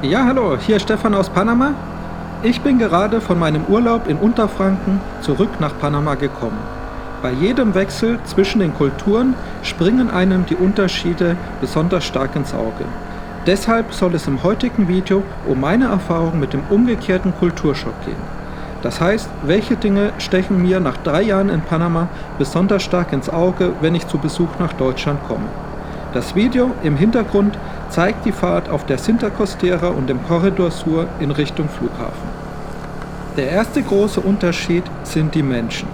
Ja, hallo, hier ist Stefan aus Panama. Ich bin gerade von meinem Urlaub in Unterfranken zurück nach Panama gekommen. Bei jedem Wechsel zwischen den Kulturen springen einem die Unterschiede besonders stark ins Auge. Deshalb soll es im heutigen Video um meine Erfahrung mit dem umgekehrten Kulturschock gehen. Das heißt, welche Dinge stechen mir nach 3 Jahren in Panama besonders stark ins Auge, wenn ich zu Besuch nach Deutschland komme. Das Video im Hintergrund zeigt die Fahrt auf der Cinta Costera und dem Corredor Sur in Richtung Flughafen. Der erste große Unterschied sind die Menschen.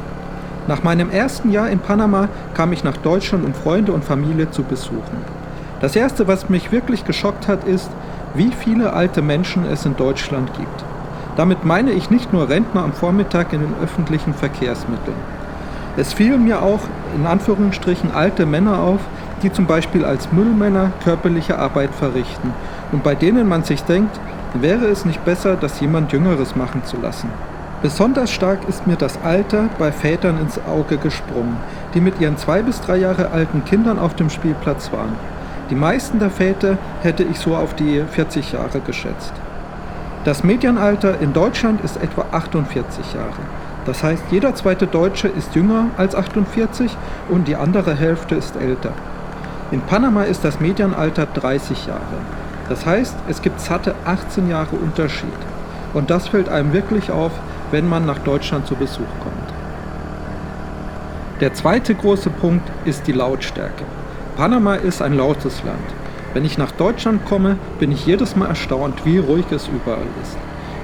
Nach meinem ersten Jahr in Panama kam ich nach Deutschland, um Freunde und Familie zu besuchen. Das erste, was mich wirklich geschockt hat, ist, wie viele alte Menschen es in Deutschland gibt. Damit meine ich nicht nur Rentner am Vormittag in den öffentlichen Verkehrsmitteln. Es fielen mir auch in Anführungsstrichen alte Männer auf, die zum Beispiel als Müllmänner körperliche Arbeit verrichten und bei denen man sich denkt, wäre es nicht besser, das jemand Jüngeres machen zu lassen. Besonders stark ist mir das Alter bei Vätern ins Auge gesprungen, die mit ihren 2 bis 3 Jahre alten Kindern auf dem Spielplatz waren. Die meisten der Väter hätte ich so auf die 40 Jahre geschätzt. Das Medianalter in Deutschland ist etwa 48 Jahre. Das heißt, jeder zweite Deutsche ist jünger als 48 und die andere Hälfte ist älter. In Panama ist das Medianalter 30 Jahre. Das heißt, es gibt satte 18 Jahre Unterschied. Und das fällt einem wirklich auf, wenn man nach Deutschland zu Besuch kommt. Der zweite große Punkt ist die Lautstärke. Panama ist ein lautes Land. Wenn ich nach Deutschland komme, bin ich jedes Mal erstaunt, wie ruhig es überall ist.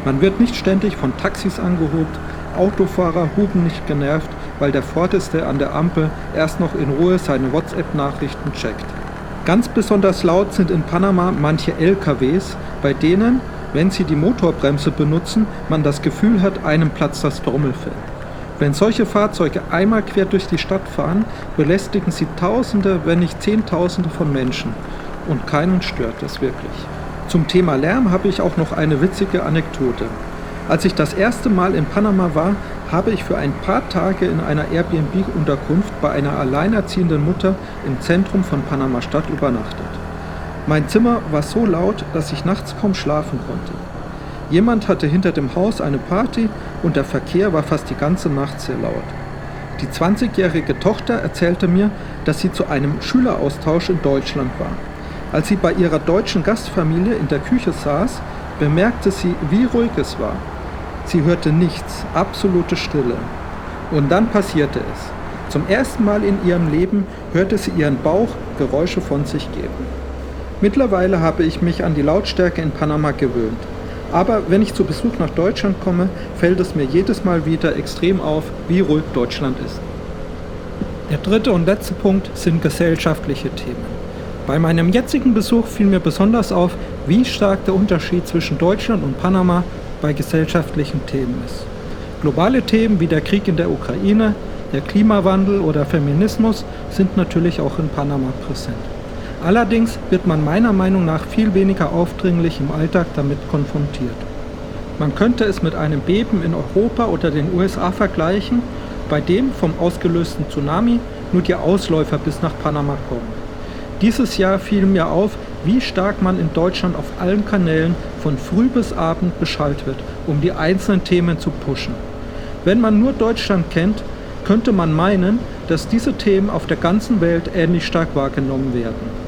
Man wird nicht ständig von Taxis angehupt, Autofahrer hupen nicht genervt, weil der Vorderste an der Ampel erst noch in Ruhe seine WhatsApp-Nachrichten checkt. Ganz besonders laut sind in Panama manche LKWs, bei denen, wenn sie die Motorbremse benutzen, man das Gefühl hat, einem platzt das Trommelfell. Wenn solche Fahrzeuge einmal quer durch die Stadt fahren, belästigen sie Tausende, wenn nicht Zehntausende von Menschen. Und keinen stört es wirklich. Zum Thema Lärm habe ich auch noch eine witzige Anekdote. Als ich das erste Mal in Panama war, habe ich für ein paar Tage in einer Airbnb-Unterkunft bei einer alleinerziehenden Mutter im Zentrum von Panama-Stadt übernachtet. Mein Zimmer war so laut, dass ich nachts kaum schlafen konnte. Jemand hatte hinter dem Haus eine Party und der Verkehr war fast die ganze Nacht sehr laut. Die 20-jährige Tochter erzählte mir, dass sie zu einem Schüleraustausch in Deutschland war. Als sie bei ihrer deutschen Gastfamilie in der Küche saß, bemerkte sie, wie ruhig es war. Sie hörte nichts, absolute Stille. Und dann passierte es. Zum ersten Mal in ihrem Leben hörte sie ihren Bauch Geräusche von sich geben. Mittlerweile habe ich mich an die Lautstärke in Panama gewöhnt. Aber wenn ich zu Besuch nach Deutschland komme, fällt es mir jedes Mal wieder extrem auf, wie ruhig Deutschland ist. Der dritte und letzte Punkt sind gesellschaftliche Themen. Bei meinem jetzigen Besuch fiel mir besonders auf, wie stark der Unterschied zwischen Deutschland und Panama bei gesellschaftlichen Themen ist. Globale Themen wie der Krieg in der Ukraine, der Klimawandel oder Feminismus sind natürlich auch in Panama präsent. Allerdings wird man meiner Meinung nach viel weniger aufdringlich im Alltag damit konfrontiert. Man könnte es mit einem Beben in Europa oder den USA vergleichen, bei dem vom ausgelösten Tsunami nur die Ausläufer bis nach Panama kommen. Dieses Jahr fiel mir auf, wie stark man in Deutschland auf allen Kanälen von früh bis abend beschallt wird, um die einzelnen Themen zu pushen. Wenn man nur Deutschland kennt, könnte man meinen, dass diese Themen auf der ganzen Welt ähnlich stark wahrgenommen werden.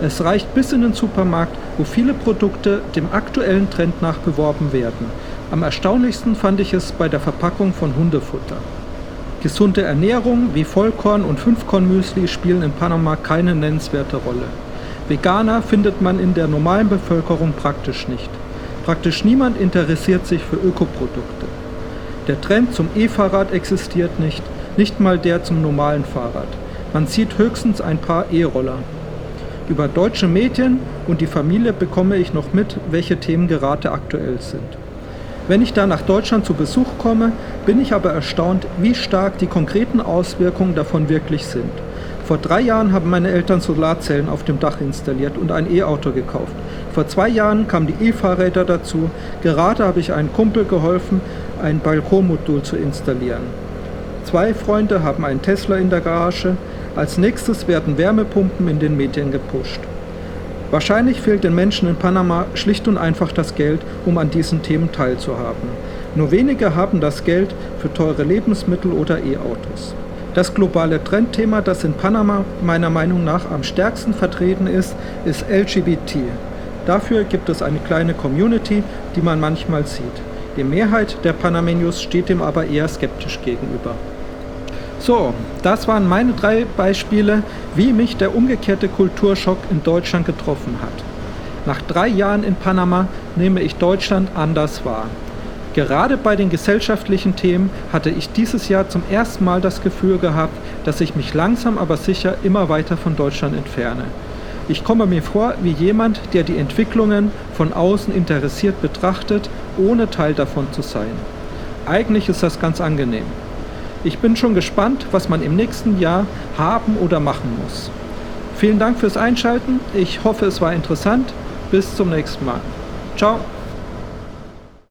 Es reicht bis in den Supermarkt, wo viele Produkte dem aktuellen Trend nach beworben werden. Am erstaunlichsten fand ich es bei der Verpackung von Hundefutter. Gesunde Ernährung wie Vollkorn- und Fünfkorn-Müsli spielen in Panama keine nennenswerte Rolle. Veganer findet man in der normalen Bevölkerung praktisch nicht. Praktisch niemand interessiert sich für Ökoprodukte. Der Trend zum E-Fahrrad existiert nicht, nicht mal der zum normalen Fahrrad. Man sieht höchstens ein paar E-Roller. Über deutsche Medien und die Familie bekomme ich noch mit, welche Themen gerade aktuell sind. Wenn ich da nach Deutschland zu Besuch komme, bin ich aber erstaunt, wie stark die konkreten Auswirkungen davon wirklich sind. Vor 3 Jahren haben meine Eltern Solarzellen auf dem Dach installiert und ein E-Auto gekauft. Vor 2 Jahren kamen die E-Fahrräder dazu. Gerade habe ich einem Kumpel geholfen, ein Balkonmodul zu installieren. 2 Freunde haben einen Tesla in der Garage. Als nächstes werden Wärmepumpen in den Medien gepusht. Wahrscheinlich fehlt den Menschen in Panama schlicht und einfach das Geld, um an diesen Themen teilzuhaben. Nur wenige haben das Geld für teure Lebensmittel oder E-Autos. Das globale Trendthema, das in Panama meiner Meinung nach am stärksten vertreten ist LGBT. Dafür gibt es eine kleine Community, die man manchmal sieht. Die Mehrheit der Panameños steht dem aber eher skeptisch gegenüber. So, das waren meine 3 Beispiele, wie mich der umgekehrte Kulturschock in Deutschland getroffen hat. Nach 3 Jahren in Panama nehme ich Deutschland anders wahr. Gerade bei den gesellschaftlichen Themen hatte ich dieses Jahr zum ersten Mal das Gefühl gehabt, dass ich mich langsam aber sicher immer weiter von Deutschland entferne. Ich komme mir vor wie jemand, der die Entwicklungen von außen interessiert betrachtet, ohne Teil davon zu sein. Eigentlich ist das ganz angenehm. Ich bin schon gespannt, was man im nächsten Jahr haben oder machen muss. Vielen Dank fürs Einschalten. Ich hoffe, es war interessant. Bis zum nächsten Mal. Ciao.